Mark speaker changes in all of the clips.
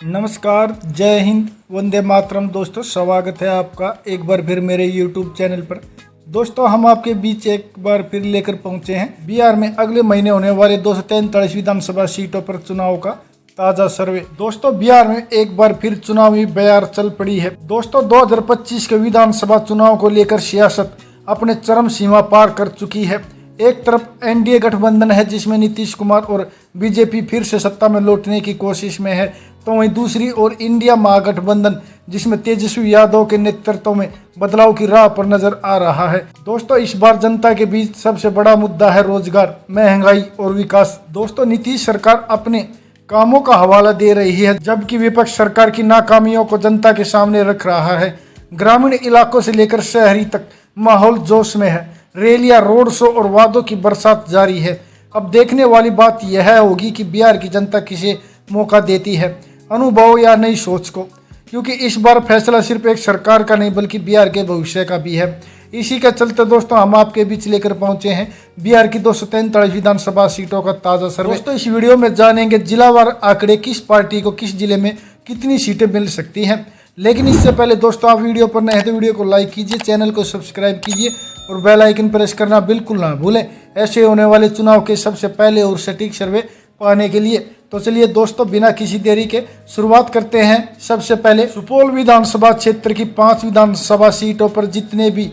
Speaker 1: नमस्कार, जय हिंद, वंदे मातरम। दोस्तों, स्वागत है आपका एक बार फिर मेरे YouTube चैनल पर। दोस्तों, हम आपके बीच एक बार फिर लेकर पहुंचे हैं बिहार में अगले महीने होने वाले 243 विधानसभा सीटों पर चुनाव का ताजा सर्वे। दोस्तों, बिहार में एक बार फिर चुनावी बयार चल पड़ी है। दोस्तों, 2025 के विधानसभा चुनाव को लेकर सियासत अपने चरम सीमा पार कर चुकी है। एक तरफ एनडीए गठबंधन है जिसमें नीतीश कुमार और बीजेपी फिर से सत्ता में लौटने की कोशिश में है, तो वहीं दूसरी ओर इंडिया महागठबंधन जिसमें तेजस्वी यादव के नेतृत्व में बदलाव की राह पर नजर आ रहा है। दोस्तों, इस बार जनता के बीच सबसे बड़ा मुद्दा है रोजगार, महंगाई और विकास। दोस्तों, नीतीश सरकार अपने कामों का हवाला दे रही है जबकि विपक्ष सरकार की नाकामियों को जनता के सामने रख रहा है। ग्रामीण इलाकों से लेकर शहरी तक माहौल जोश में है। रैलियां, रोड शो और वादों की बरसात जारी है। अब देखने वाली बात यह होगी कि बिहार की जनता किसे मौका देती है, अनुभव या नई सोच को, क्योंकि इस बार फैसला सिर्फ एक सरकार का नहीं बल्कि बिहार के भविष्य का भी है। इसी के चलते दोस्तों, हम आपके बीच लेकर पहुंचे हैं बिहार की 243 विधानसभा सीटों का ताजा सर्वे। दोस्तों, इस वीडियो में जानेंगे जिलावार आंकड़े, किस पार्टी को किस जिले में कितनी सीटें मिल सकती हैं। लेकिन इससे पहले दोस्तों, आप वीडियो पर नए हैं तो वीडियो को लाइक कीजिए, चैनल को सब्सक्राइब कीजिए और बेल आइकन प्रेस करना बिल्कुल ना भूलें ऐसे होने वाले चुनाव के सबसे पहले और सटीक सर्वे पाने के लिए। तो चलिए दोस्तों, बिना किसी देरी के शुरुआत करते हैं। सबसे पहले सुपौल विधानसभा क्षेत्र की 5 विधानसभा सीटों पर जितने भी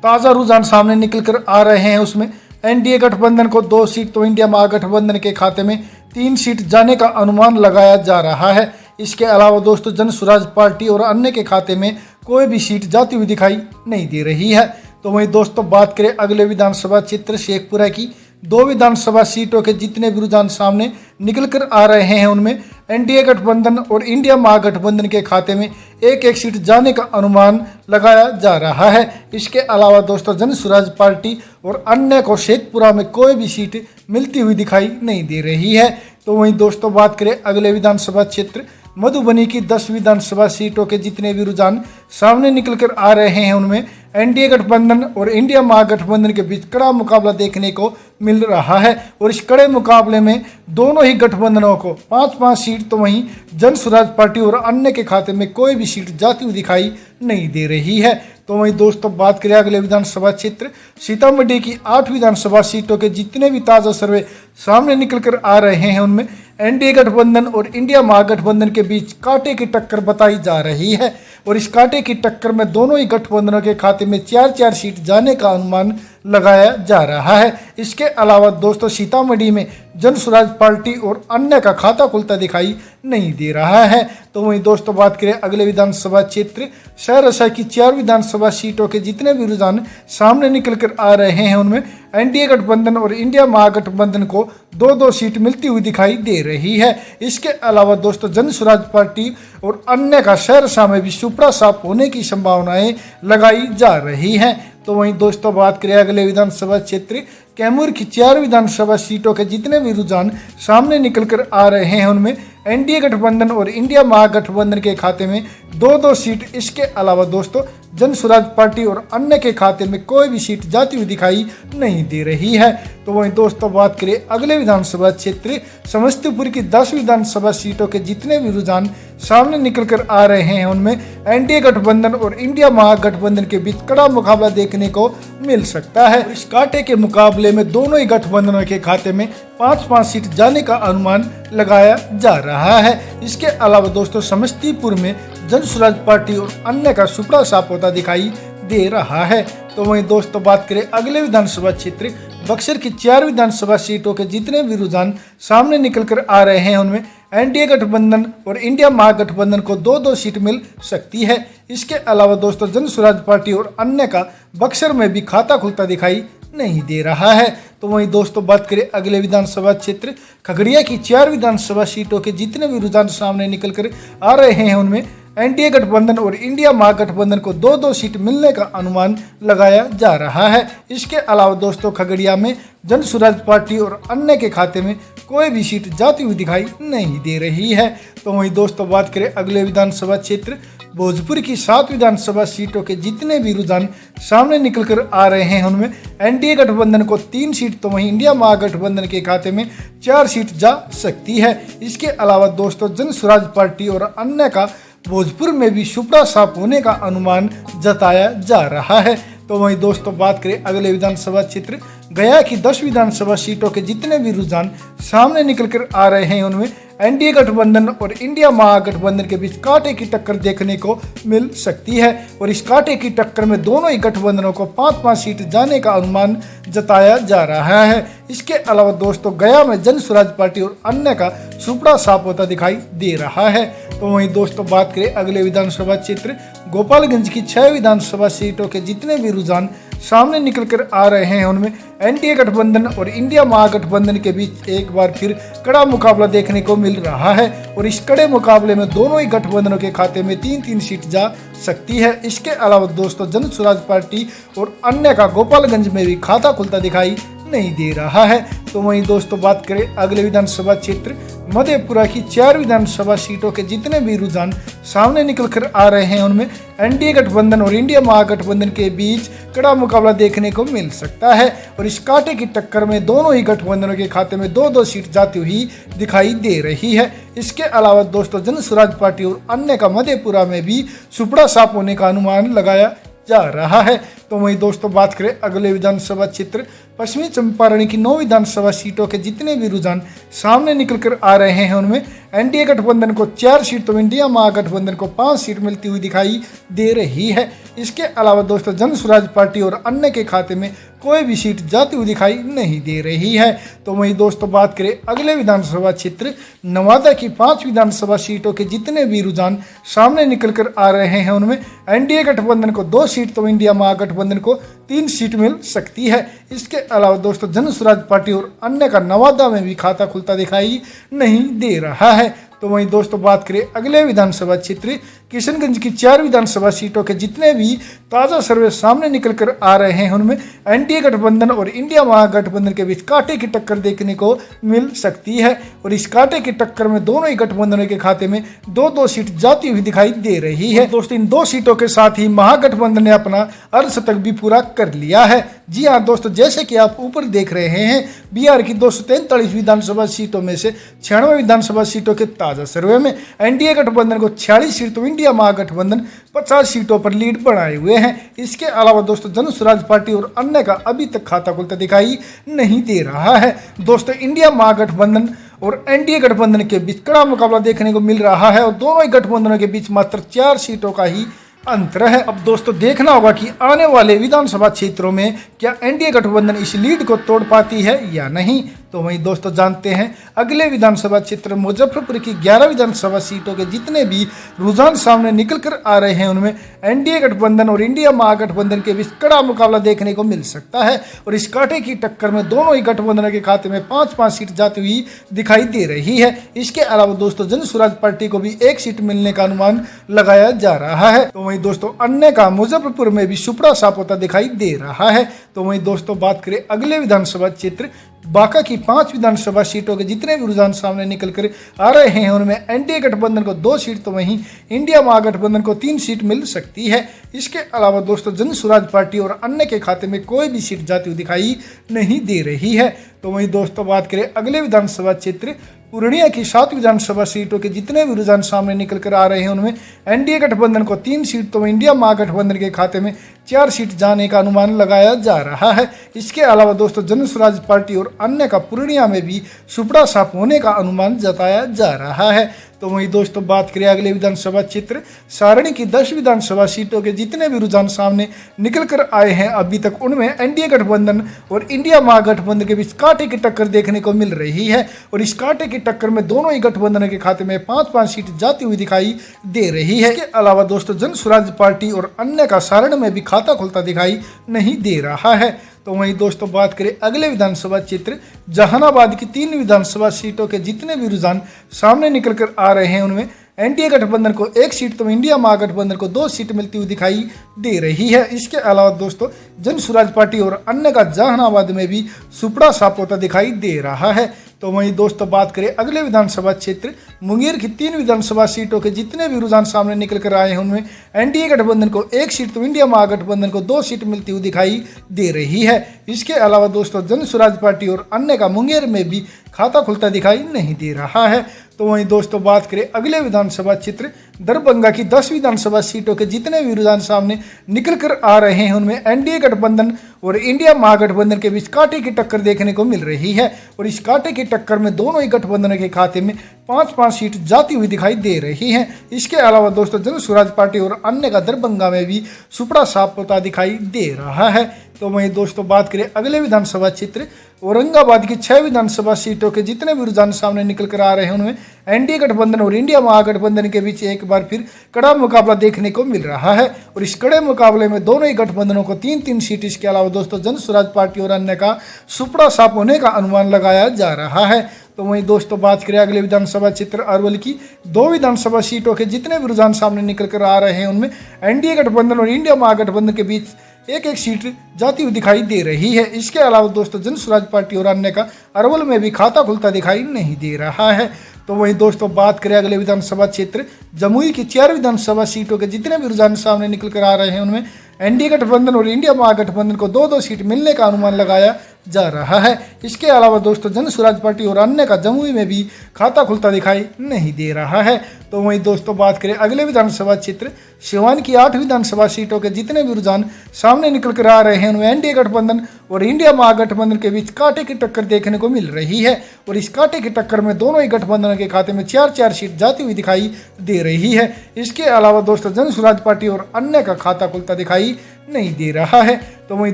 Speaker 1: ताज़ा रुझान सामने निकल कर आ रहे हैं उसमें एनडीए गठबंधन को 2 सीट तो इंडिया महागठबंधन के खाते में 3 सीट जाने का अनुमान लगाया जा रहा है। इसके अलावा दोस्तों, जन स्वराज पार्टी और अन्य के खाते में कोई भी सीट जाती हुई दिखाई नहीं दे रही है। तो वहीं दोस्तों, बात करें अगले विधानसभा क्षेत्र शेखपुरा की 2 विधानसभा सीटों के जितने भी रुझान सामने निकल कर आ रहे हैं उनमें एनडीए गठबंधन और इंडिया महागठबंधन के खाते में एक एक सीट जाने का अनुमान लगाया जा रहा है। इसके अलावा दोस्तों, जन स्वराज पार्टी और अन्य को शेखपुरा में कोई भी सीट मिलती हुई दिखाई नहीं दे रही है। तो वहीं दोस्तों, बात करें अगले विधानसभा क्षेत्र मधुबनी की 10 विधानसभा सीटों के जितने भी रुझान सामने निकल कर आ रहे हैं उनमें एनडीए गठबंधन और इंडिया महागठबंधन के बीच कड़ा मुकाबला देखने को मिल रहा है। और इस कड़े मुकाबले में दोनों ही गठबंधनों को 5-5 सीट तो वहीं जन स्वराज पार्टी और अन्य के खाते में कोई भी सीट जाती हुई दिखाई नहीं दे रही है। तो वहीं दोस्तों, बात करें अगले विधानसभा क्षेत्र सीतामढ़ी की 8 विधानसभा सीटों के जितने भी ताज़ा सर्वे सामने निकल कर आ रहे हैं उनमें एनडीए गठबंधन और इंडिया महागठबंधन के बीच कांटे की टक्कर बताई जा रही है। और इस कांटे की टक्कर में दोनों ही गठबंधनों के खाते में 4-4 सीट जाने का अनुमान लगाया जा रहा है। इसके अलावा दोस्तों, सीतामढ़ी में जन स्वराज पार्टी और अन्य का खाता खुलता दिखाई नहीं दे रहा है। तो वहीं दोस्तों, बात करें अगले विधानसभा क्षेत्र सहरसा की 4 विधानसभा सीटों के जितने भी रुझान सामने निकल कर आ रहे हैं उनमें एनडीए गठबंधन और इंडिया महागठबंधन को 2-2 सीट मिलती हुई दिखाई दे रही है। इसके अलावा दोस्तों, जन स्वराज पार्टी और अन्य का सहरसा में भी सुपड़ा साफ होने की संभावनाएं लगाई जा रही हैं। तो वहीं दोस्तों, बात करें अगले विधानसभा क्षेत्र कैमूर की 4 विधानसभा सीटों के जितने भी रुझान सामने निकल कर आ रहे हैं उनमें एनडीए गठबंधन और इंडिया महागठबंधन के खाते में 2-2 सीट। इसके अलावा दोस्तों, जन स्वराज पार्टी और अन्य के खाते में कोई भी सीट जाती हुई दिखाई नहीं दे रही है। तो वहीं दोस्तों, बात करें अगले विधानसभा क्षेत्र समस्तीपुर की 10 विधानसभा सीटों के जितने भी रुझान सामने निकल कर आ रहे हैं उनमें एनडीए गठबंधन और इंडिया महागठबंधन के बीच कड़ा मुकाबला देखने को मिल सकता है। इस कांटे के मुकाबले में दोनों ही गठबंधनों के खाते में 5-5 सीट जाने का अनुमान लगाया जा रहा है। इसके अलावा दोस्तों, समस्तीपुर में जन स्वराज पार्टी और अन्य का सुपड़ा साफ होता दिखाई दे रहा है। तो वहीं दोस्तों, बात करें अगले विधानसभा क्षेत्र बक्सर की 4 विधानसभा सीटों के जितने भी रुझान सामने निकल कर आ रहे हैं उनमें एनडीए गठबंधन और इंडिया महागठबंधन को 2-2 सीट मिल सकती है। इसके अलावा दोस्तों, जन स्वराज पार्टी और अन्य का बक्सर में भी खाता खुलता दिखाई नहीं दे रहा है। तो वहीं दोस्तों, बात करें अगले विधानसभा क्षेत्र खगड़िया की 4 विधानसभा सीटों के जितने भी रुझान सामने निकल कर आ रहे हैं उनमें एनडीए गठबंधन और इंडिया महागठबंधन को 2-2 सीट मिलने का अनुमान लगाया जा रहा है। इसके अलावा दोस्तों खगड़िया में जन स्वराज पार्टी और अन्य के खाते में कोई भी सीट जाती हुई दिखाई नहीं दे रही है। तो वहीं दोस्तों बात करें अगले विधानसभा क्षेत्र भोजपुर की 7 विधानसभा सीटों के जितने भी रुझान सामने निकल कर आ रहे हैं उनमें एनडीए गठबंधन को 3 सीट तो वहीं इंडिया महागठबंधन के खाते में 4 सीट जा सकती है। इसके अलावा दोस्तों जन स्वराज पार्टी और अन्य का भोजपुर में भी सुपड़ा साफ होने का अनुमान जताया जा रहा है। तो वहीं दोस्तों बात करें अगले विधानसभा क्षेत्र गया की 10 विधानसभा सीटों के जितने भी रुझान सामने निकल कर आ रहे हैं उनमें एनडीए गठबंधन और इंडिया महागठबंधन के बीच कांटे की टक्कर देखने को मिल सकती है और इस कांटे की टक्कर में दोनों ही गठबंधनों को 5-5 सीट जाने का अनुमान जताया जा रहा है। इसके अलावा दोस्तों गया में जन स्वराज पार्टी और अन्य का सुपड़ा साफ होता दिखाई दे रहा है। तो वहीं दोस्तों बात करें अगले विधानसभा क्षेत्र गोपालगंज की 6 विधानसभा सीटों के जितने भी रुझान सामने निकल कर आ रहे हैं उनमें एनडीए गठबंधन और इंडिया महागठबंधन के बीच एक बार फिर कड़ा मुकाबला देखने को मिल रहा है और इस कड़े मुकाबले में दोनों ही गठबंधनों के खाते में 3-3 सीट जा सकती है। इसके अलावा दोस्तों जन स्वराज पार्टी और अन्य का गोपालगंज में भी खाता खुलता दिखाई नहीं दे रहा है। तो वहीं दोस्तों बात करें अगले विधानसभा क्षेत्र मधेपुरा की 4 विधानसभा सीटों के जितने भी रुझान सामने निकल कर आ रहे हैं उनमें एनडीए गठबंधन और इंडिया महागठबंधन के बीच कड़ा मुकाबला देखने को मिल सकता है और इस कांटे की टक्कर में दोनों ही गठबंधनों के खाते में 2-2 सीट जाती हुई दिखाई दे रही है। इसके अलावा दोस्तों जन स्वराज पार्टी और अन्य का मधेपुरा में भी सुपड़ा साफ होने का अनुमान लगाया जा रहा है। तो वहीं दोस्तों बात करें अगले विधानसभा क्षेत्र पश्चिमी चंपारण की 9 विधानसभा सीटों के जितने भी रुझान सामने निकल कर आ रहे हैं उनमें एनडीए गठबंधन को 4 सीट तो इंडिया महागठबंधन को 5 सीट मिलती हुई दिखाई दे रही है। इसके अलावा दोस्तों जन स्वराज पार्टी और अन्य के खाते में कोई भी सीट जाती हुई दिखाई नहीं दे रही है। तो वहीं दोस्तों बात करें अगले विधानसभा क्षेत्र नवादा की 5 विधानसभा सीटों के जितने भी रुझान सामने निकल कर आ रहे हैं उनमें एनडीए गठबंधन को 2 सीट तो इंडिया महागठबंधन को 3 सीट मिल सकती है। इसके अलावा दोस्तों जन स्वराज पार्टी और अन्य का नवादा में भी खाता खुलता दिखाई नहीं दे रहा है। तो वहीं दोस्तों बात करें अगले विधानसभा क्षेत्र किशनगंज की 4 विधानसभा सीटों के जितने भी ताज़ा सर्वे सामने निकल कर आ रहे हैं उनमें एनडीए गठबंधन और इंडिया महागठबंधन के बीच कांटे की टक्कर देखने को मिल सकती है और इस कांटे की टक्कर में दोनों ही गठबंधनों के खाते में 2-2 सीट जाती हुई दिखाई दे रही है। दोस्तों इन 2 सीटों के साथ ही महागठबंधन ने अपना अर्धशतक भी पूरा कर लिया है। जी हाँ दोस्तों, जैसे कि आप ऊपर देख रहे हैं बिहार की 243 विधानसभा सीटों में से 96 विधानसभा सीटों के ताजा सर्वे में एनडीए गठबंधन को 46 सीट तो इंडिया महागठबंधन 50 सीटों पर लीड बनाए हुए हैं। इसके अलावा दोस्तों जन स्वराज पार्टी और अन्य का अभी तक खाता खुलता दिखाई नहीं दे रहा है। दोस्तों इंडिया महागठबंधन और एनडीए गठबंधन के बीच कड़ा मुकाबला देखने को मिल रहा है और दोनों ही गठबंधनों के बीच मात्र 4 सीटों का ही अंतर है। अब दोस्तों देखना होगा कि आने वाले विधानसभा क्षेत्रों में क्या एनडीए गठबंधन इस लीड को तोड़ पाती है या नहीं। तो वहीं दोस्तों जानते हैं अगले विधानसभा क्षेत्र मुजफ्फरपुर की 11 विधानसभा सीटों के जितने भी रुझान सामने निकल कर आ रहे हैं उनमें एनडीए गठबंधन और इंडिया महागठबंधन के बीच कड़ा मुकाबला देखने को मिल सकता है और इस कांटे की टक्कर में दोनों ही गठबंधनों के खाते में 5-5 सीट जाती हुई दिखाई दे रही है। इसके अलावा दोस्तों जन स्वराज पार्टी को भी 1 सीट मिलने का अनुमान लगाया जा रहा है। तो वहीं दोस्तों अन्य का मुजफ्फरपुर में भी सुपड़ा साफ होता दिखाई दे रहा है। तो वहीं दोस्तों बात करें अगले विधानसभा क्षेत्र बांका की 5 विधानसभा सीटों के जितने भी रुझान सामने निकल कर आ रहे हैं उनमें एनडीए गठबंधन को 2 सीट तो वहीं इंडिया महागठबंधन को 3 सीट मिल सकती है। इसके अलावा दोस्तों जन स्वराज पार्टी और अन्य के खाते में कोई भी सीट जाती हुई दिखाई नहीं दे रही है। तो वहीं दोस्तों बात करें अगले विधानसभा क्षेत्र पूर्णिया की 7 विधानसभा सीटों के जितने भी रुझान सामने निकल कर आ रहे हैं उनमें एनडीए गठबंधन को 3 सीट तो इंडिया महागठबंधन के खाते में 4 सीट जाने का अनुमान लगाया जा रहा है। इसके अलावा दोस्तों जन स्वराज पार्टी और अन्य का पूर्णिया में भी सुपड़ा साफ होने का अनुमान जताया जा रहा है। तो वहीं दोस्तों बात करें अगले विधानसभा क्षेत्र सारणी की 10 विधानसभा सीटों के जितने भी रुझान सामने निकल कर आए हैं अभी तक उनमें एनडीए गठबंधन और इंडिया महागठबंधन के बीच कांटे की टक्कर देखने को मिल रही है और इस कांटे की टक्कर में दोनों ही गठबंधन के खाते में 5-5 सीट जाती हुई दिखाई दे रही है। इसके अलावा दोस्तों जन स्वराज पार्टी और अन्य का सारण में भी खाता खुलता दिखाई नहीं दे रहा है। तो वहीं दोस्तों बात करें अगले विधानसभा क्षेत्र जहानाबाद की 3 विधानसभा सीटों के जितने भी रुझान सामने निकल कर आ रहे हैं उनमें एनडीए गठबंधन को 1 सीट तो इंडिया महागठबंधन को 2 सीट मिलती हुई दिखाई दे रही है। इसके अलावा दोस्तों जन स्वराज पार्टी और अन्य का जहानाबाद में भी सुपड़ा साफ होता दिखाई दे रहा है। तो वहीं दोस्तों बात करें अगले विधानसभा क्षेत्र मुंगेर की 3 विधानसभा सीटों के जितने भी रुझान सामने निकल कर आए हैं उनमें एनडीए गठबंधन को 1 सीट तो इंडिया महागठबंधन को 2 सीट मिलती हुई दिखाई दे रही है। इसके अलावा दोस्तों जन स्वराज पार्टी और अन्य का मुंगेर में भी खाता खुलता दिखाई नहीं दे रहा है। तो वहीं दोस्तों बात करें अगले विधानसभा क्षेत्र दरभंगा की 10 विधानसभा सीटों के जितने भी रुझान सामने निकल कर आ रहे हैं उनमें एनडीए गठबंधन और इंडिया महागठबंधन के बीच कांटे की टक्कर देखने को मिल रही है और इस कांटे की टक्कर में दोनों ही गठबंधनों के खाते में 5-5 सीट जाती हुई दिखाई दे रही हैं। इसके अलावा दोस्तों जन स्वराज पार्टी और अन्य का दरभंगा में भी सुपड़ा साफ होता दिखाई दे रहा है। तो वहीं दोस्तों बात करें अगले विधानसभा क्षेत्र औरंगाबाद की 6 विधानसभा सीटों के जितने भी रुझान सामने निकल कर आ रहे हैं उनमें एनडीए गठबंधन और इंडिया महागठबंधन के बीच एक बार फिर कड़ा मुकाबला देखने को मिल रहा है और इस कड़े मुकाबले में दोनों ही गठबंधनों को 3-3 सीट, इसके अलावा दोस्तों जन स्वराज पार्टी और अन्य का सुपड़ा साफ होने का अनुमान लगाया जा रहा है। तो वहीं दोस्तों बात करें अगले विधानसभा क्षेत्र अरवल की 2 विधानसभा सीटों के जितने भी रुझान सामने निकल कर आ रहे हैं उनमें एनडीए गठबंधन और इंडिया महागठबंधन के बीच एक सीट जाती हुई दिखाई दे रही है। इसके अलावा दोस्तों जन स्वराज पार्टी और अन्य का अरवल में भी खाता खुलता दिखाई नहीं दे रहा है। तो वहीं दोस्तों बात करें अगले विधानसभा क्षेत्र जमुई की 4 विधानसभा सीटों के जितने भी रुझान सामने निकल कर आ रहे हैं उनमें एनडीए गठबंधन और इंडिया महागठबंधन को 2-2 सीट मिलने का अनुमान लगाया जा रहा है। इसके अलावा दोस्तों जन स्वराज पार्टी और अन्य का जमुई में भी खाता खुलता दिखाई नहीं दे रहा है। तो वहीं दोस्तों बात करें अगले विधानसभा क्षेत्र सिवान की 8 विधानसभा सीटों के जितने भी रुझान सामने निकल कर आ रहे हैं उनमें एनडीए गठबंधन और इंडिया महागठबंधन के बीच कांटे की टक्कर देखने को मिल रही है और इस कांटे की टक्कर में दोनों ही गठबंधन के खाते में 4-4 सीट जाती हुई दिखाई दे रही है। इसके अलावा दोस्तों जन स्वराज पार्टी और अन्य का खाता खुलता दिखाई नहीं दे रहा है। तो वहीं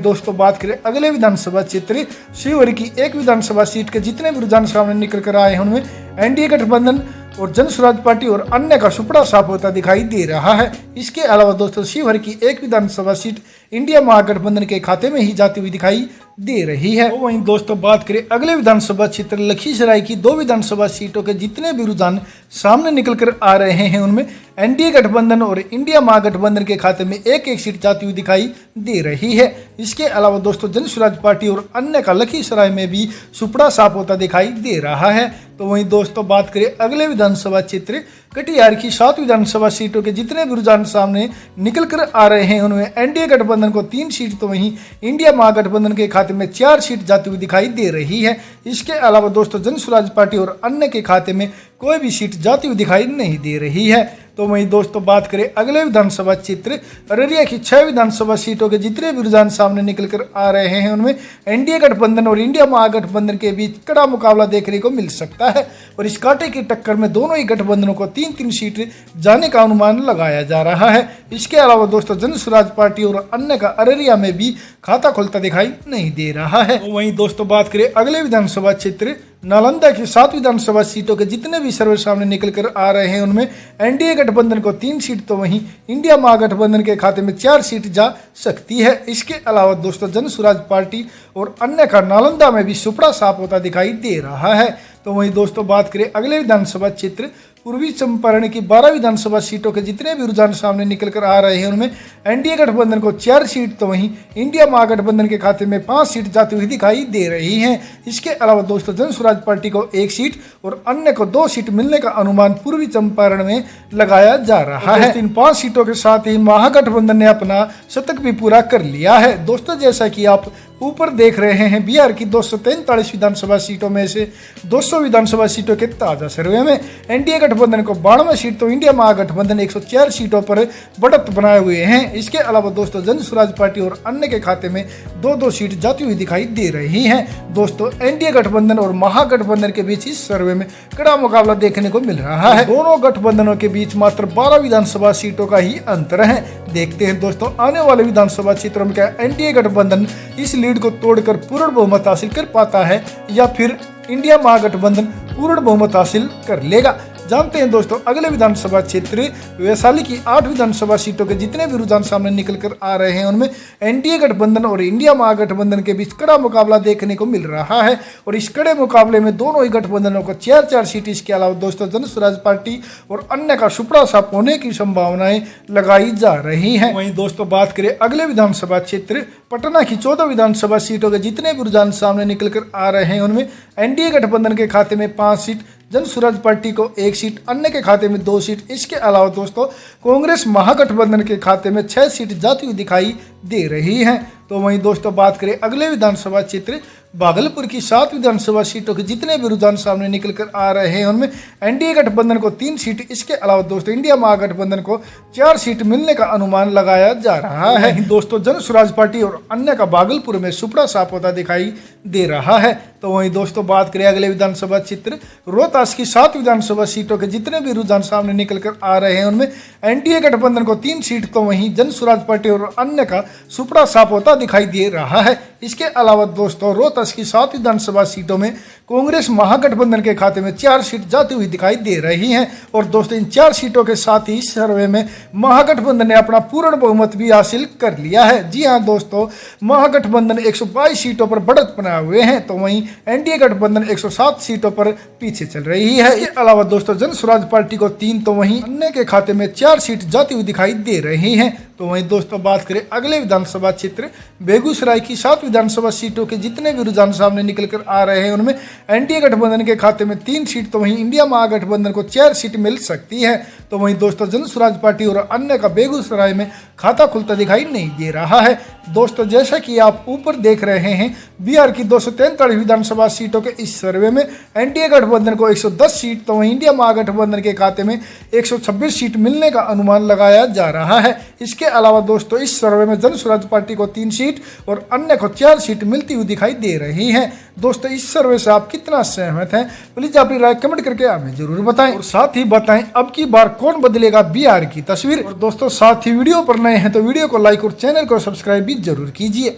Speaker 1: दोस्तों बात करें अगले विधानसभा क्षेत्र शिवहर की 1 विधानसभा सीट के जितने भी रुझान सामने निकल कर आए हैं उनमें एनडीए गठबंधन और जन स्वराज पार्टी और अन्य का सुपड़ा साफ होता दिखाई दे रहा है। इसके अलावा दोस्तों शिवहर की 1 विधानसभा सीट इंडिया महागठबंधन के खाते में ही जाती हुई दिखाई दे रही है। तो वहीं दोस्तों बात करें अगले विधानसभा क्षेत्र लखीसराय की 2 विधानसभा सीटों के जितने भी रुझान सामने निकल कर आ रहे हैं उनमें एनडीए गठबंधन और इंडिया महागठबंधन के खाते में 1-1 सीट जाती हुई दिखाई दे रही है। इसके अलावा दोस्तों जन स्वराज पार्टी और अन्य का लखीसराय में भी सुपड़ा साफ होता दिखाई दे रहा है। तो वहीं दोस्तों बात करें अगले विधानसभा क्षेत्र कटिहार की 7 विधानसभा सीटों के जितने भी रुझान सामने निकल कर आ रहे हैं उनमें एनडीए गठबंधन को 3 सीट तो वहीं इंडिया महागठबंधन के खाते में 4 सीट जाती हुई दिखाई दे रही है। इसके अलावा दोस्तों जन स्वराज पार्टी और अन्य के खाते में कोई भी सीट जाती हुई दिखाई नहीं दे रही है। तो वहीं दोस्तों बात करें अगले विधानसभा क्षेत्र अररिया की 6 विधानसभा सीटों के जितने भी रुझान सामने निकल कर आ रहे हैं उनमें एनडीए गठबंधन और इंडिया महागठबंधन के बीच कड़ा मुकाबला देखने को मिल सकता है और इस कांटे की टक्कर में दोनों ही गठबंधनों को 3-3 सीट जाने का अनुमान लगाया जा रहा है। इसके अलावा दोस्तों जन स्वराज पार्टी और अन्य का अररिया में भी खाता खुलता दिखाई नहीं दे रहा है। तो वहीं दोस्तों बात करें अगले विधानसभा क्षेत्र नालंदा की 7 विधानसभा सीटों के जितने भी सर्वे सामने निकल कर आ रहे हैं उनमें एनडीए गठबंधन को 3 सीट तो वहीं इंडिया महागठबंधन के खाते में 4 सीट जा सकती है। इसके अलावा दोस्तों जन स्वराज पार्टी और अन्य का नालंदा में भी सुपड़ा साफ होता दिखाई दे रहा है। तो वहीं दोस्तों बात करें अगले विधानसभा क्षेत्र पूर्वी चंपारण की 12 विधानसभा सीटों के जितने भी रुझान सामने निकल कर आ रहे हैं उनमें एनडीए गठबंधन को 4 सीट तो वहीं इंडिया महागठबंधन के खाते में 5 सीट जाती हुई दिखाई दे रही हैं। इसके अलावा दोस्तों जन स्वराज पार्टी को 1 सीट और अन्य को 2 सीट मिलने का अनुमान पूर्वी चंपारण में लगाया जा रहा है। इन 5 सीटों के साथ ही महागठबंधन ने अपना शतक भी पूरा कर लिया है। दोस्तों जैसा कि आप ऊपर देख रहे हैं बिहार की 243 विधानसभा सीटों में से 200 विधानसभा सीटों के ताजा सर्वे में एनडीए गठबंधन को 92 सीट तो इंडिया महागठबंधन 104 सीटों पर बढ़त बनाए हुए हैं। इसके अलावा दोस्तों जन स्वराज पार्टी और अन्य के खाते में 2-2 सीट जाती हुई दिखाई दे रही हैं। दोस्तों एनडीए गठबंधन और महागठबंधन के बीच इस सर्वे में कड़ा मुकाबला देखने को मिल रहा है। दोनों गठबंधनों के बीच मात्र 12 विधानसभा सीटों का ही अंतर है। देखते हैं दोस्तों आने वाले विधानसभा क्षेत्रों में क्या एनडीए गठबंधन इस लीड को तोड़कर पूर्ण बहुमत हासिल कर पाता है या फिर इंडिया महागठबंधन पूर्ण बहुमत हासिल कर लेगा। जानते हैं दोस्तों, अगले विधानसभा क्षेत्र वैशाली की 8 विधानसभा सीटों के जितने भी रुझान सामने निकल कर आ रहे हैं उनमें एनडीए गठबंधन और इंडिया महागठबंधन के बीच कड़ा मुकाबला देखने को मिल रहा है। और इस कड़े मुकाबले में दोनों ही गठबंधनों को 4-4 सीट, इसके अलावा दोस्तों जन स्वराज पार्टी और अन्य का सुपड़ा साफ होने की संभावनाएं लगाई जा रही हैं। वहीं दोस्तों बात करें अगले विधानसभा क्षेत्र पटना की 14 विधानसभा सीटों के जितने भी रुझान सामने निकल कर आ रहे हैं उनमें एनडीए गठबंधन के खाते में 5 सीट, जन स्वराज पार्टी को 1 सीट, अन्य के खाते में 2 सीट, इसके अलावा दोस्तों कांग्रेस महागठबंधन के खाते में 6 सीट जाती हुई दिखाई दे रही हैं। तो वहीं दोस्तों बात करें अगले विधानसभा क्षेत्र भागलपुर की 7 विधानसभा सीटों के जितने भी रुझान सामने निकल कर आ रहे हैं उनमें एनडीए गठबंधन को 3 सीट, इसके अलावा दोस्तों इंडिया महागठबंधन को 4 सीट मिलने का अनुमान लगाया जा रहा है। दोस्तों जन स्वराज पार्टी और अन्य का भागलपुर में सुपड़ा साफ होता दिखाई दे रहा है। तो वहीं दोस्तों बात करें अगले विधानसभा क्षेत्र रोहतास की 7 विधानसभा सीटों के जितने भी रुझान सामने निकल कर आ रहे हैं उनमें एनडीए गठबंधन को 3 सीट, तो वहीं जन स्वराज पार्टी और अन्य का सुपड़ा साफ होता दिखाई दे रहा है। इसके अलावा दोस्तों रोहतास की 7 विधानसभा सीटों में कांग्रेस महागठबंधन के खाते में 4 सीट जाती हुई दिखाई दे रही हैं। और दोस्तों इन 4 सीटों के साथ ही इस सर्वे में महागठबंधन ने अपना पूर्ण बहुमत भी हासिल कर लिया है। जी हां दोस्तों, महागठबंधन 122 सीटों पर बढ़त बनाए हुए हैं, तो वहीं एनडीए गठबंधन 107 सीटों पर पीछे चल रही है। इसके अलावा दोस्तों जन स्वराज पार्टी को 3, तो वहीं अन्य के खाते में 4 सीट जाती हुई दिखाई दे रही हैं। तो वहीं दोस्तों बात करें अगले विधानसभा क्षेत्र बेगूसराय की 7 विधानसभा सीटों के जितने भी रुझान सामने निकल कर आ रहे हैं उनमें एनडीए गठबंधन के खाते में 3 सीट, तो वहीं इंडिया महागठबंधन को 4 सीट मिल सकती है। तो वहीं दोस्तों जन स्वराज पार्टी और अन्य का बेगूसराय में खाता खुलता दिखाई नहीं दे रहा है। दोस्तों जैसा कि आप ऊपर देख रहे हैं, बिहार की 243 विधानसभा सीटों के इस सर्वे में एनडीए गठबंधन को 110 सीट, तो वहीं इंडिया महागठबंधन के खाते में 126 सीट मिलने का अनुमान लगाया जा रहा है। इसके अलावा दोस्तों इस सर्वे में जन स्वराज पार्टी को 3 सीट और अन्य को 4 सीट मिलती हुई दिखाई दे रही हैं। दोस्तों इस सर्वे से आप कितना सहमत हैं, प्लीज अपनी राय कमेंट करके हमें जरूर बताएं। और साथ ही बताएं अब की बार कौन बदलेगा बिहार की तस्वीर। और दोस्तों साथ ही वीडियो पर नए हैं तो वीडियो को लाइक और चैनल को सब्सक्राइब भी जरूर कीजिए।